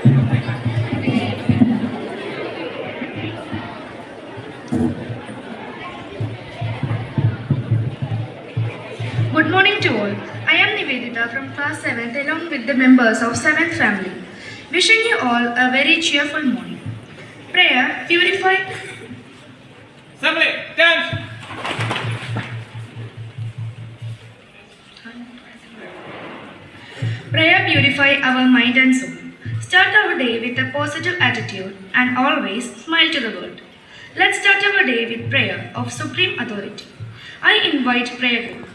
Good morning to all. I am Nivedita from class 7th along with the members of 7th family. Wishing you all a very cheerful morning. Prayer, purify. Assembly, stand! Prayer purify our mind and soul. Start our day with a positive attitude and always smile to the world. Let's start our day with prayer of supreme authority. I invite prayer group.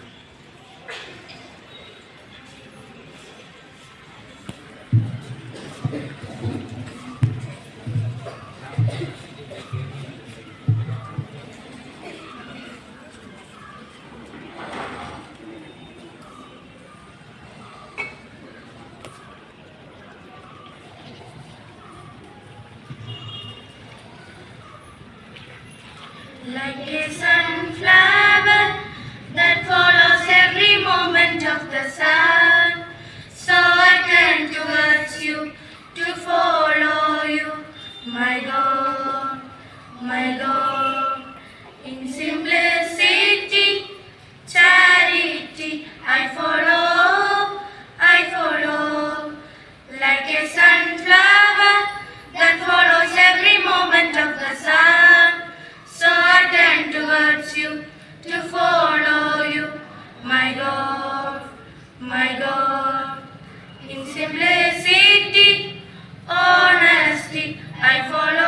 Like a sunflower that follows every moment of the sun, so I turn towards you to follow you, my God, my God. In simplicity, charity, I follow, like a sunflower that follows every moment of the sun. So I turn towards you to follow you, my God, my God. In simplicity, honesty, I follow,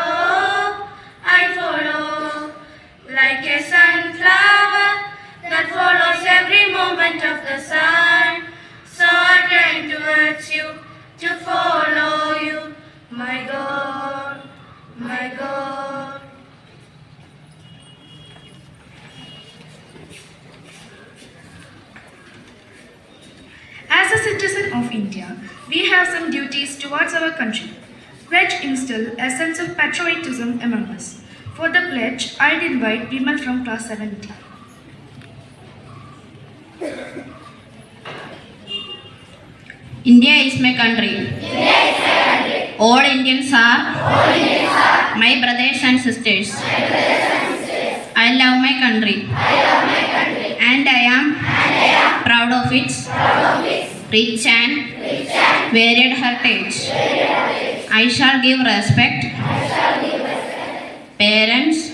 like a sunflower that follows every moment of the sun. So I turn towards you to follow you, my God, my God. As a citizen of India, we have some duties towards our country. Pledge instill a sense of patriotism among us. For the pledge, I'd invite Bimal from class 7D. India is my country. All Indians are my brothers and sisters. I love my country. And I am proud of its rich and varied heritage. I shall give respect parents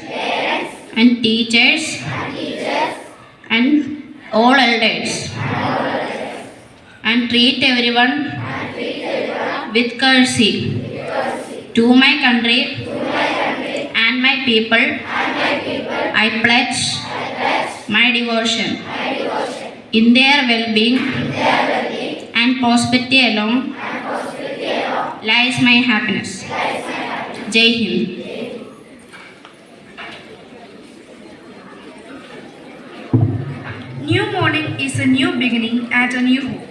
and teachers and all elders and treat everyone with courtesy. To my country and my people, I pledge my devotion. In their well-being and prosperity alone lies my happiness. Jai Hind. New morning is a new beginning and a new hope.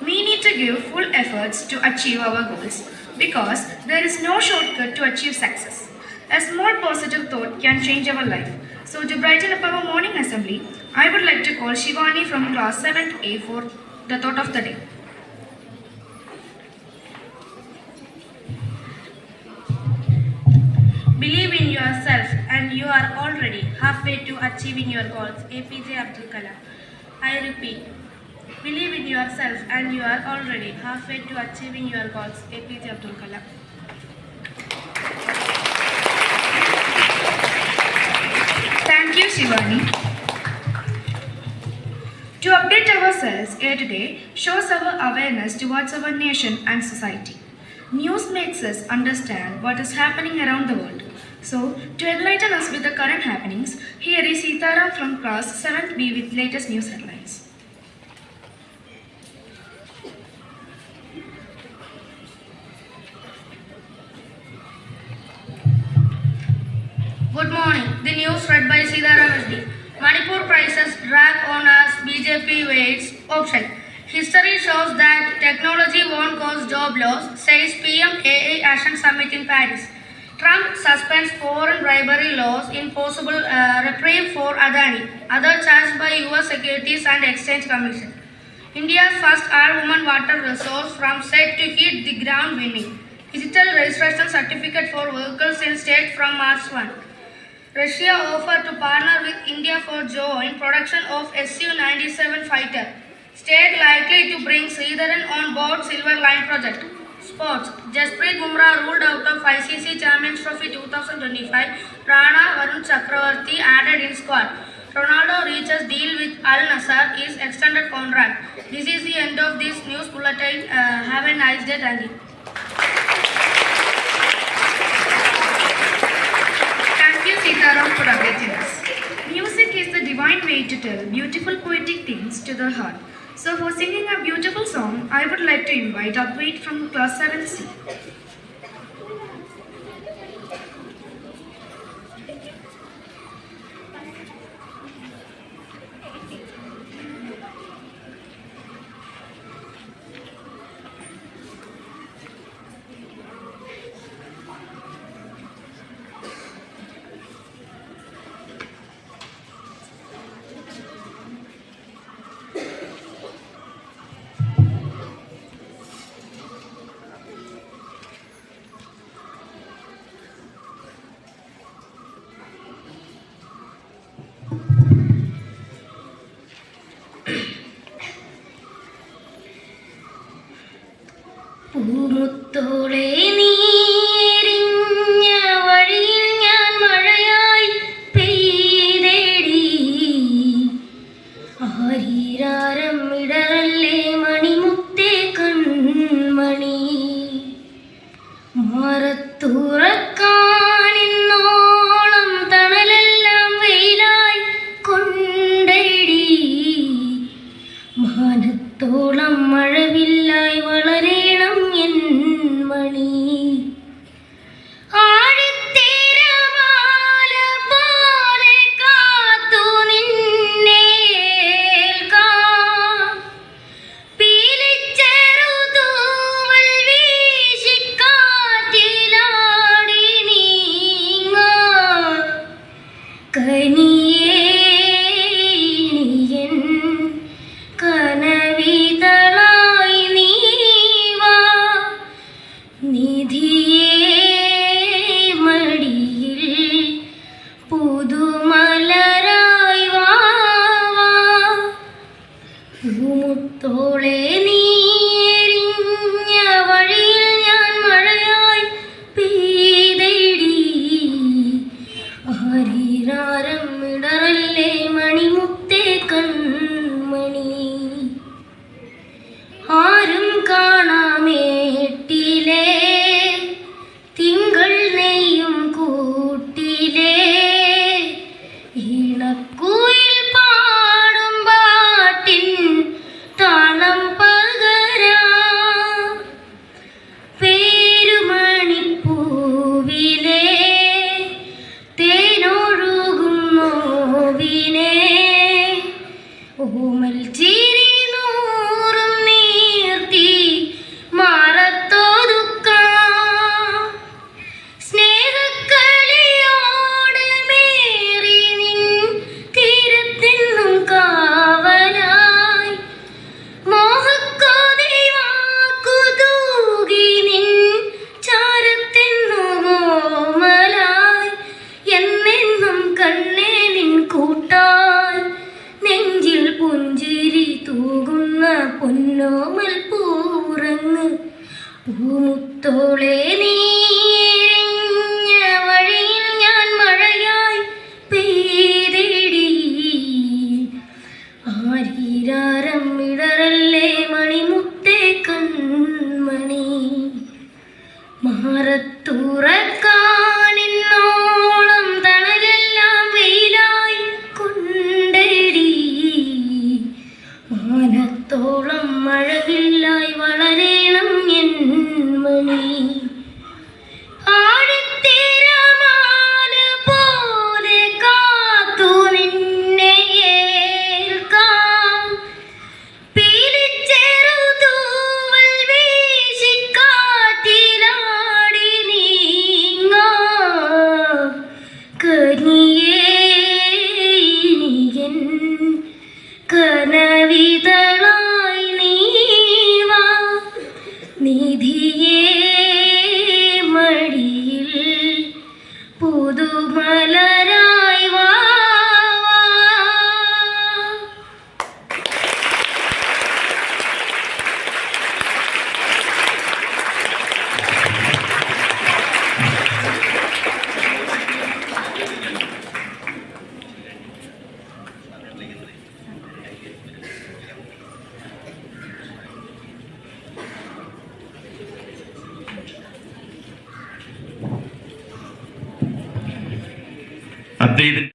We need to give full efforts to achieve our goals because there is no shortcut to achieve success. A small positive thought can change our life. So to brighten up our morning assembly, I would like to call Shivani from class 7th A for the thought of the day. Believe in yourself and you are already halfway to achieving your goals. APJ Abdul Kalam. I repeat, believe in yourself and you are already halfway to achieving your goals. APJ Abdul Kalam. Thank you, Shivani. To update ourselves here today shows our awareness towards our nation and society. News makes us understand what is happening around the world. So, to enlighten us with the current happenings, here is Sitaram from class 7th B with latest news headlines. Good morning. The news read by Sitaram SD. Manipur prices drag on as BJP waits option. History shows that technology won't cause job loss, says PM AI Action Summit in Paris. Trump suspends foreign bribery laws in possible reprieve for Adani, other charged by US Securities and Exchange Commission. India's first all-woman water resource from set to hit the ground winning. digital registration certificate for vehicles in state from March 1. Russia offered to partner with India for joint production of Su-97 fighter. State likely to bring Sridharan on board Silver Line project. Sports. Jasprit Bumrah ruled out of ICC Champions Trophy 2025. Rana Varun Chakravarti added in squad. Ronaldo reaches deal with Al Nassr is extended contract. This is the end of this news bulletin. Have a nice day. Thank you. Thank you, Sitaram, for updating us. Music is the divine way to tell beautiful poetic things to the heart. So, for singing a beautiful song, I would like to invite Advait from Class 7C. പൂമുത്തോളെ നീരിഞ്ഞ വഴിയിൽ ഞാൻ മഴയായി പെയ്തേടി ആരീരാരം ഇടറല്ലേ മണിമുത്തേ കൺമണി മാറത്തുറക്കാനിന്നോളം തണലെല്ലാം വെയിലായി കൊണ്ടേടി മാനത്തോളം മഴവില്ലായി വളരേണം N മണി ആഴിത്തിരമാല പോലെ കാത്തു നിന്നേൽക്കാം പീലിച്ചെറുതൂവൽ വീശിക്കാറ്റിലാടി നീങ്ങാം കനിയേ നീയൻ കനവിതളായി നീവാ നിധിയേ മടിയിൽ പുതുമലരായി വാവാ പൂമുത്തോളെ നീരിഞ്ഞ വഴിയിൽ ഞാൻ മഴയായി പെയ്തേടി ആരീരാരം ഇടറല്ലേ മണിമുത്തേ കൺമണി ആരും കാണാമേട്ടിലേ തിങ്കൾ നെയ്യും കൂട്ടിലേ ഇണക്കുയിൽ പാടും പാട്ടിൻ താളം പകരാ പേരുമണിപ്പൂവിലേ തേനൊഴുകും നോവിനെ ഓമൽ ചിരി നൂറും നീർത്തി മാറത്തോതുക്കാം സ്നേഹക്കളിയോട് മേറി നിൻ തീരത്തെന്നും കാവലായി മോഹക്കോതി വാക്കു തൂകി നിൻ ചാരത്തെന്നും ഓമലായി എന്നെന്നും കണ്ണേ നിൻ കൂട്ടായി നെഞ്ചിൽ പുഞ്ചിരി തൂകുന്ന പൊന്നോമൽ പൂറങ്ങ് പൂമുത്തോളെ നീരിഞ്ഞ വഴിയിൽ ഞാൻ മഴയായി പെയ്തേടി ആരീരാരം ഇടറല്ലേ മണിമുത്തേ കൺമണി മാറത്തുറക്കാനിന്നോളം തണലെല്ലാം വെയിലായി കൊണ്ടേടി മാനത്തോളം മഴവില്ലായി വളരേണം എൻ മണി ആഴിത്തിരമാല പോലെ കാത്തു നിന്നെ ഏൽക്കാം പീലിച്ചെറുതൂവൽ വീശിക്കാറ്റിലാടി അദ്ദേഹത്തിന്